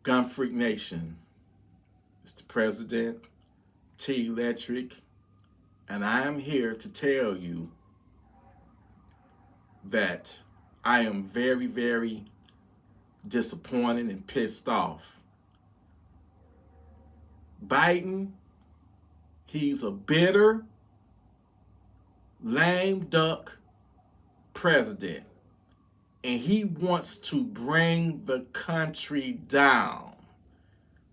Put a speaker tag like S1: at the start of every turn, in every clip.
S1: Gunfreaknation, Mr. President, TElectrik, and I am here to tell you that I am very, very disappointed and pissed off. Biden, he's a bitter, lame duck president, and he wants to bring the country down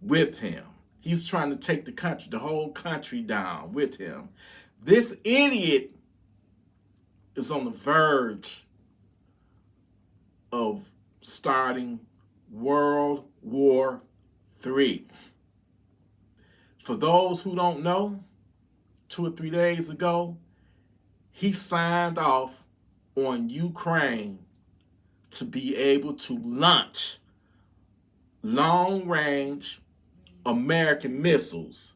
S1: with him. He's trying to take the whole country down with him. This idiot is on the verge of starting World War III. For those who don't know, 2 or 3 days ago, he signed off on Ukraine to be able to launch long-range American missiles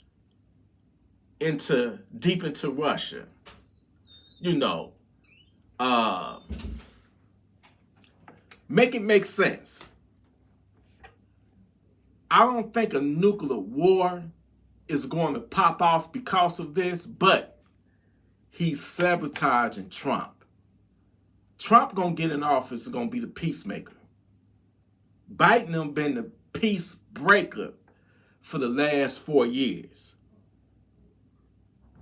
S1: deep into Russia. You know, make it make sense. I don't think a nuclear war is going to pop off because of this, but he's sabotaging Trump. Trump gonna get in office is gonna be the peacemaker. Biden done been the peace breaker for the last 4 years.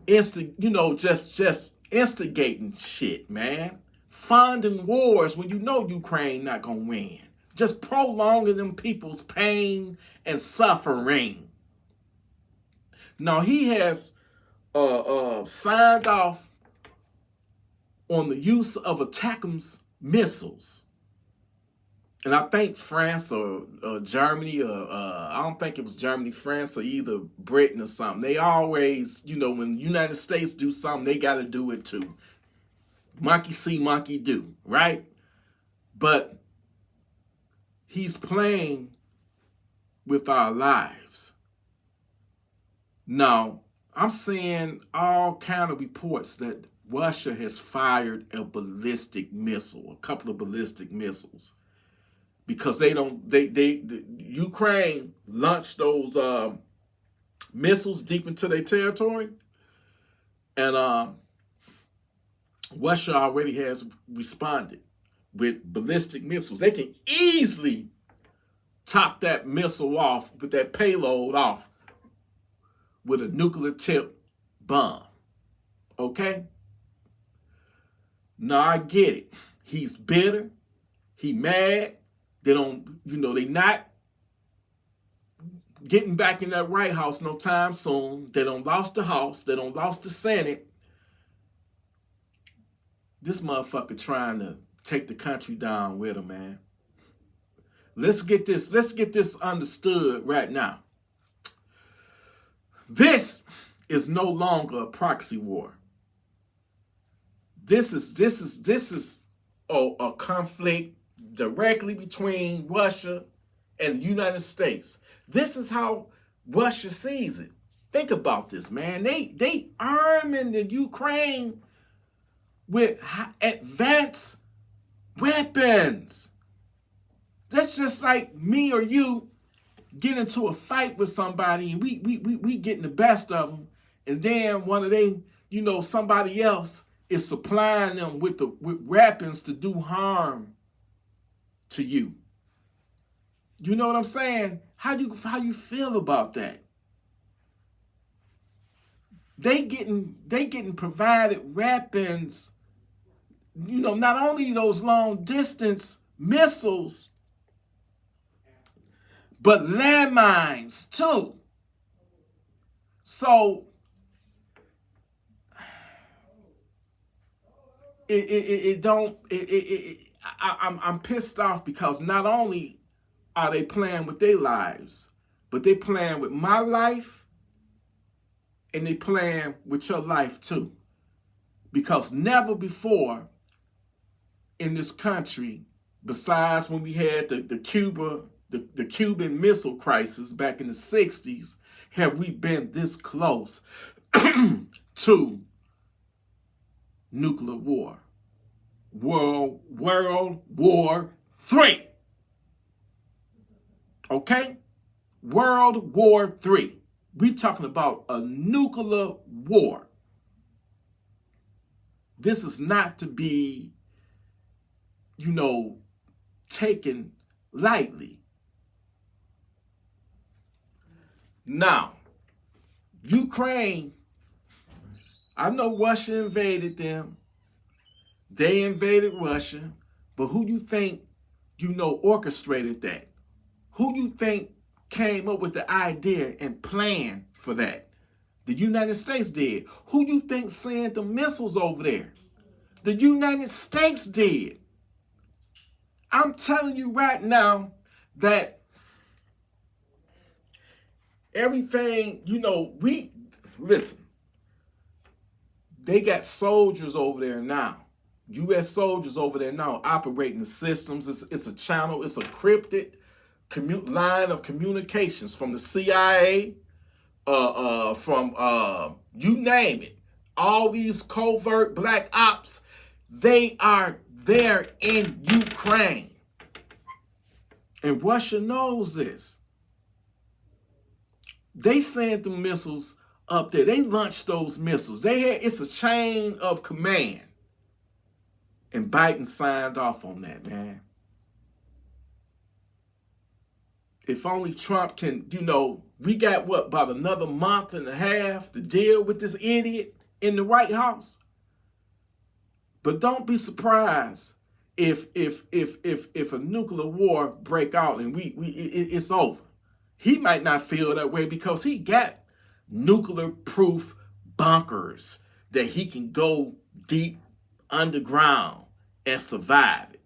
S1: Just instigating shit, man. Funding wars when you know Ukraine not gonna win. Just prolonging them people's pain and suffering. Now he has signed off on the use of ATACMS missiles. And I think France or Germany, I don't think it was Germany, France, or either Britain or something. They always, when the United States do something, they got to do it too. Monkey see, monkey do, right? But he's playing with our lives. Now, I'm seeing all kind of reports that Russia has fired a ballistic missile, a couple of ballistic missiles, because Ukraine launched those missiles deep into their territory, and Russia already has responded with ballistic missiles. They can easily top that missile off, with that payload off, with a nuclear tip bomb. Okay? Now I get it. He's bitter. He mad. They not getting back in that White House no time soon. They don't lost the House. They don't lost the Senate. This motherfucker trying to take the country down with him, man. Let's get this understood right now. This is no longer a proxy war. This is a conflict directly between Russia and the United States. This is how Russia sees it. Think about this, man. They arming the Ukraine with advanced weapons. That's just like me or you get into a fight with somebody and we getting the best of them, and then one of they, somebody else is supplying them with weapons to do harm to you. You know what I'm saying? How you feel about that? They getting provided weapons, not only those long distance missiles, but landmines too. So I'm pissed off because not only are they playing with their lives, but they playing with my life, and they playing with your life too. Because never before in this country, besides when we had the Cuban Missile Crisis back in the 60s, have we been this close to nuclear war. World War III. Okay? World War III. We talking about a nuclear war. This is not to be, taken lightly. Now, Ukraine, I know Russia invaded them. They invaded Russia. But who you think, orchestrated that? Who you think came up with the idea and plan for that? The United States did. Who you think sent the missiles over there? The United States did. I'm telling you right now that everything, listen, they got soldiers over there now. U.S. soldiers over there now operating the systems. It's a channel. It's a encrypted line of communications from the CIA, from you name it. All these covert black ops, they are there in Ukraine. And Russia knows this. They sent the missiles up there. They launched those missiles. It's a chain of command. And Biden signed off on that, man. If only Trump can, we got about another month and a half to deal with this idiot in the White House. But don't be surprised if a nuclear war break out and it's over. He might not feel that way because he got nuclear-proof bunkers that he can go deep underground and survive it.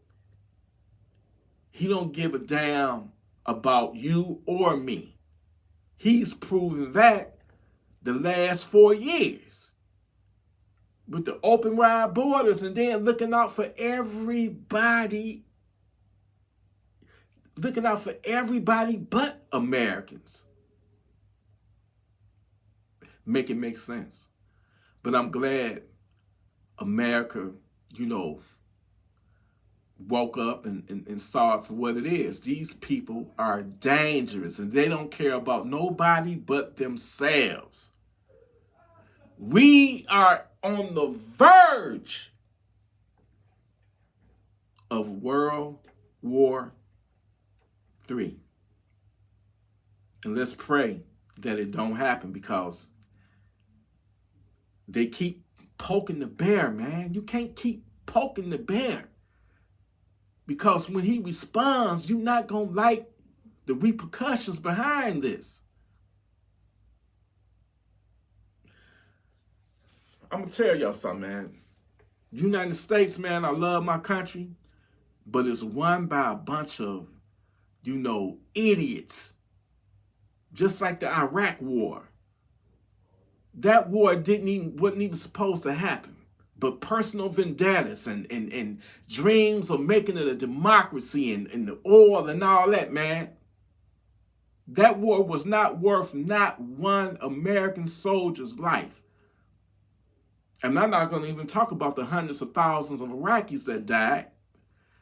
S1: He don't give a damn about you or me. He's proven that the last 4 years with the open wide borders and then looking out for everybody but Americans. Make it make sense. But I'm glad America, woke up and saw it for what it is. These people are dangerous and they don't care about nobody but themselves. We are on the verge of World War III. And let's pray that it don't happen because they keep poking the bear, man. You can't keep poking the bear. Because when he responds, you're not going to like the repercussions behind this. I'm going to tell y'all something, man. United States, man, I love my country, but it's run by a bunch of, idiots. Just like the Iraq War. That war wasn't even supposed to happen. But personal vendettas and dreams of making it a democracy and the oil and all that, man. That war was not worth not one American soldier's life. And I'm not going to even talk about the hundreds of thousands of Iraqis that died.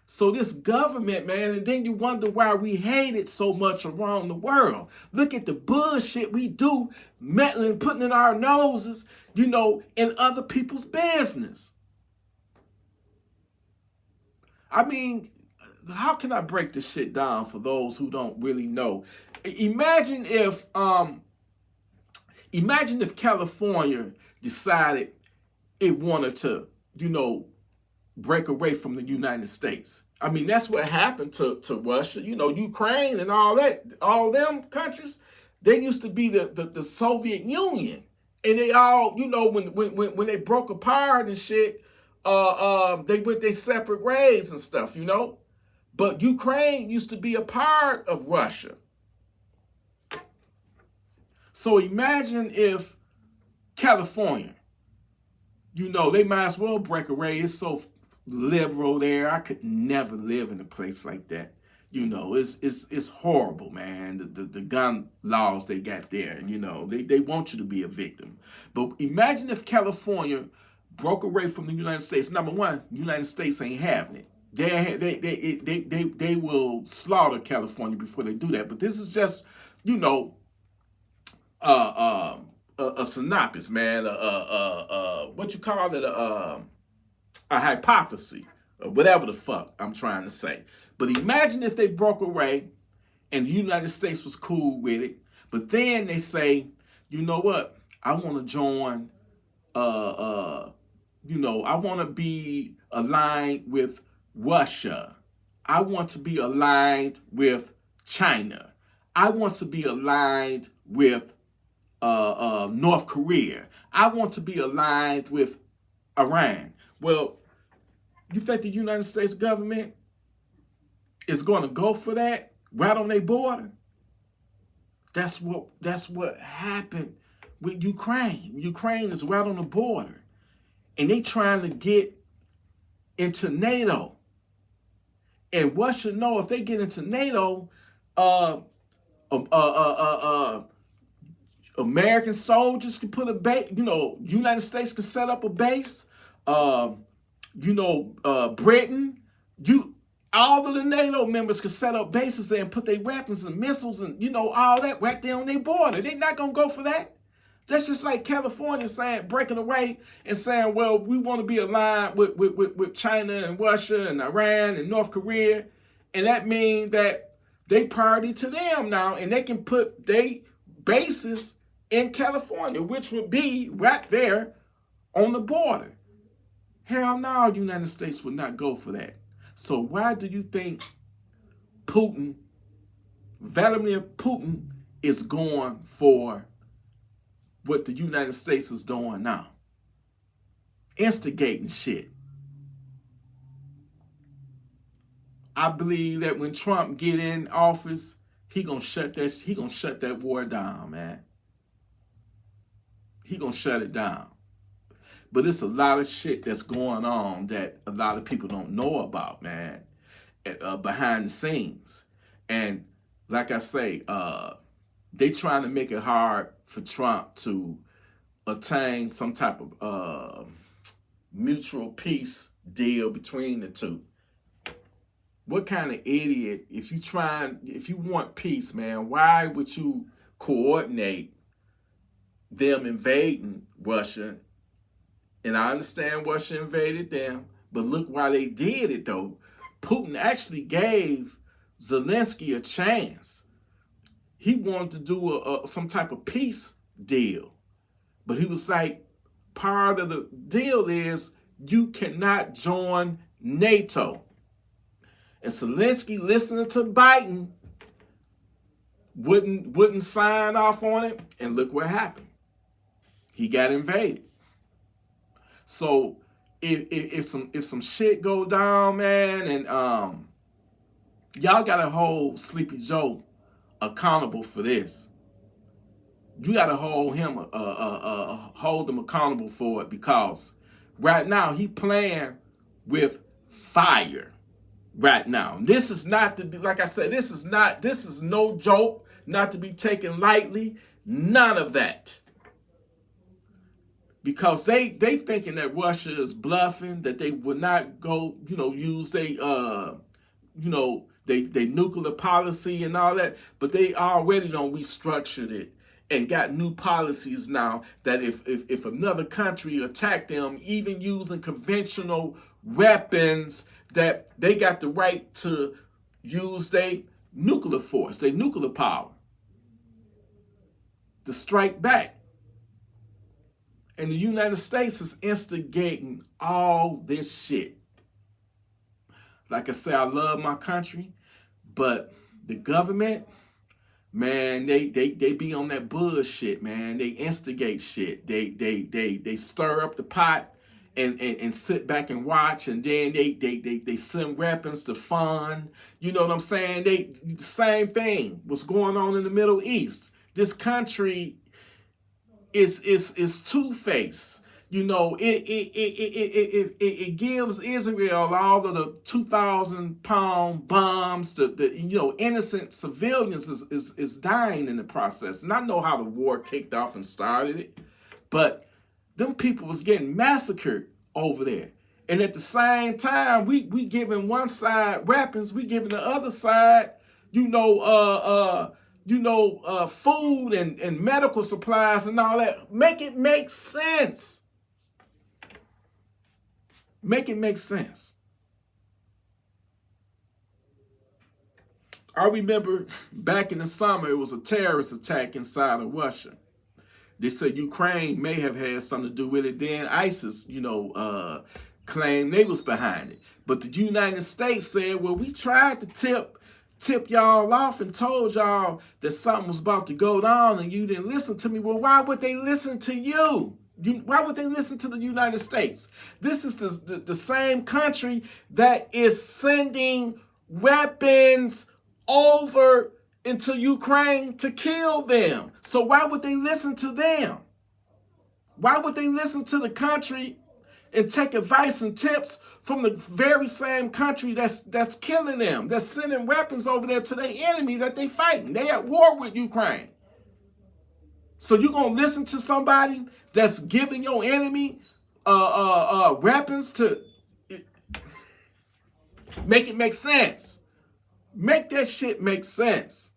S1: So this government, man, and then you wonder why we hate it so much around the world. Look at the bullshit we do, meddling, putting in our noses, in other people's business. I mean, how can I break this shit down for those who don't really know? Imagine if California decided it wanted to, break away from the United States. I mean, that's what happened to Russia, Ukraine and all that, all them countries. They used to be the Soviet Union. And they all, when they broke apart and shit, they went their separate ways and stuff, But Ukraine used to be a part of Russia. So imagine if California, they might as well break away. It's so liberal there. I could never live in a place like that. It's horrible, man. The gun laws they got there, they want you to be a victim. But imagine if California broke away from the United States. Number one, the United States ain't having it. They will slaughter California before they do that. But this is just you know, a synopsis, man, what you call it, a hypothesis, or whatever the fuck I'm trying to say. But imagine if they broke away and the United States was cool with it, but then they say, you know what, I want to join, I want to be aligned with Russia. I want to be aligned with China. I want to be aligned with North Korea. I want to be aligned with Iran. Well, you think the United States government is going to go for that right on their border? That's what happened with Ukraine. Ukraine is right on the border, and they trying to get into NATO. And Russia know if they get into NATO, American soldiers can put a base. United States can set up a base. Britain, all of the NATO members can set up bases there and put their weapons and missiles and all that right there on their border. They're not gonna go for that. That's just like California breaking away and saying, well, we want to be aligned with China and Russia and Iran and North Korea. And that means that they party to them now, and they can put their bases in California, which would be right there on the border. Hell no, the United States would not go for that. So why do you think Vladimir Putin is going for what the United States is doing now? Instigating shit. I believe that when Trump get in office, he gonna shut that war down, man. He gonna shut it down. But it's a lot of shit that's going on that a lot of people don't know about, man, behind the scenes. And like I say, they trying to make it hard for Trump to attain some type of mutual peace deal between the two. What kind of idiot, if you want peace, man, why would you coordinate them invading Russia? And I understand Russia invaded them, but look why they did it, though. Putin actually gave Zelensky a chance. He wanted to do some type of peace deal. But he was like, part of the deal is you cannot join NATO. And Zelensky, listening to Biden, wouldn't sign off on it. And look what happened. He got invaded. So if some shit go down, man, and y'all gotta hold Sleepy Joe accountable for this. You gotta hold him accountable for it, because right now he playing with fire. Right now, this is not to be, like I said, this is no joke, not to be taken lightly. None of that. Because they thinking that Russia is bluffing, that they would not go, use they nuclear policy and all that, but they already done restructured it and got new policies now that if another country attack them, even using conventional weapons, that they got the right to use their nuclear force, their nuclear power to strike back. And the United States is instigating all this shit. Like I say, I love my country, but the government, man, they be on that bullshit, man. They instigate shit. They stir up the pot and sit back and watch, and then they send weapons to fund. You know what I'm saying? The same thing was going on in the Middle East. This country is two-faced. It gives Israel all of the 2,000-pound bombs. The innocent civilians is dying in the process. And I know how the war kicked off and started it, but them people was getting massacred over there. And at the same time, we giving one side weapons, we giving the other side, food and medical supplies and all that. Make it make sense. Make it make sense. I remember back in the summer, it was a terrorist attack inside of Russia. They said Ukraine may have had something to do with it. Then ISIS, claimed they was behind it. But the United States said, well, we tried to tip y'all off and told y'all that something was about to go down and you didn't listen to me. Well, why would they listen to you? Why would they listen to the United States? This is the same country that is sending weapons over into Ukraine to kill them. So why would they listen to them? Why would they listen to the country and take advice and tips from the very same country that's killing them, that's sending weapons over there to their enemy that they fighting? They at war with Ukraine. So you gonna listen to somebody that's giving your enemy weapons to make it make sense? Make that shit make sense.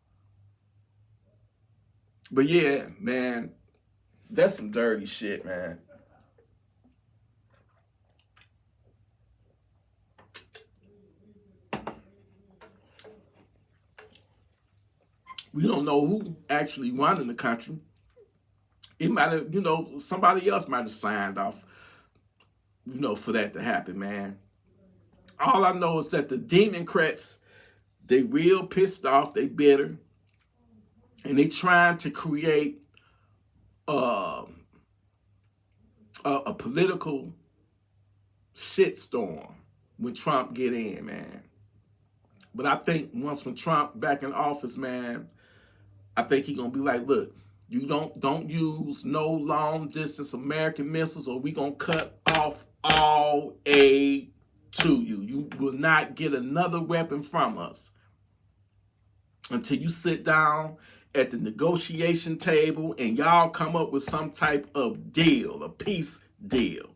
S1: But yeah, man, that's some dirty shit, man. We don't know who actually won in the country. It might have, somebody else might have signed off, for that to happen, man. All I know is that the Democrats, they real pissed off, they bitter, and they trying to create a political shitstorm when Trump get in, man. But I think when Trump back in office, man, I think he gonna be like, look, you don't use no long distance American missiles, or we gonna cut off all aid to you. You will not get another weapon from us until you sit down at the negotiation table and y'all come up with some type of deal, a peace deal.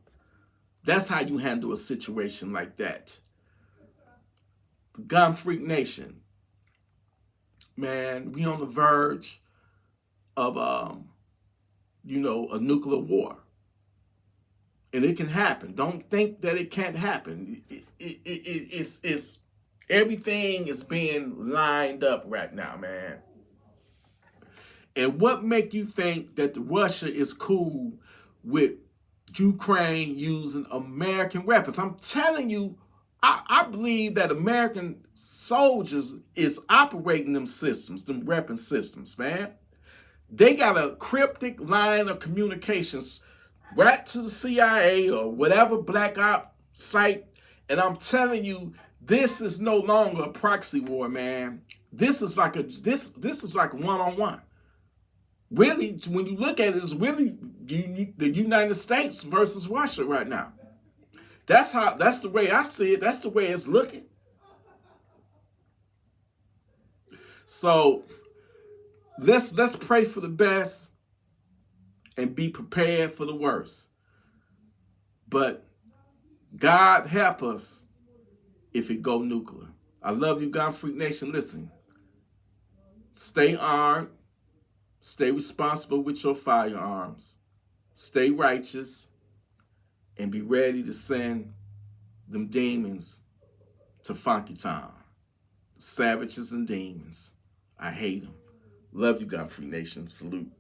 S1: That's how you handle a situation like that. Gun Freak Nation, man, we on the verge of a nuclear war. And it can happen. Don't think that it can't happen. It's everything is being lined up right now, man. And what make you think that Russia is cool with Ukraine using American weapons? I'm telling you, I believe that American soldiers is operating them systems, them weapon systems, man. They got a cryptic line of communications right to the CIA or whatever black op site. And I'm telling you, this is no longer a proxy war, man. This is like this is like one-on-one. Really, when you look at it, it's really the United States versus Russia right now. That's the way I see it. That's the way it's looking. So let's pray for the best and be prepared for the worst. But God help us if it go nuclear. I love you, Gun Freak Nation. Listen, stay armed, stay responsible with your firearms, stay righteous, and be ready to send them demons to Funky Town. Savages and demons. I hate them. Love you, Gun Freak Nation. Salute.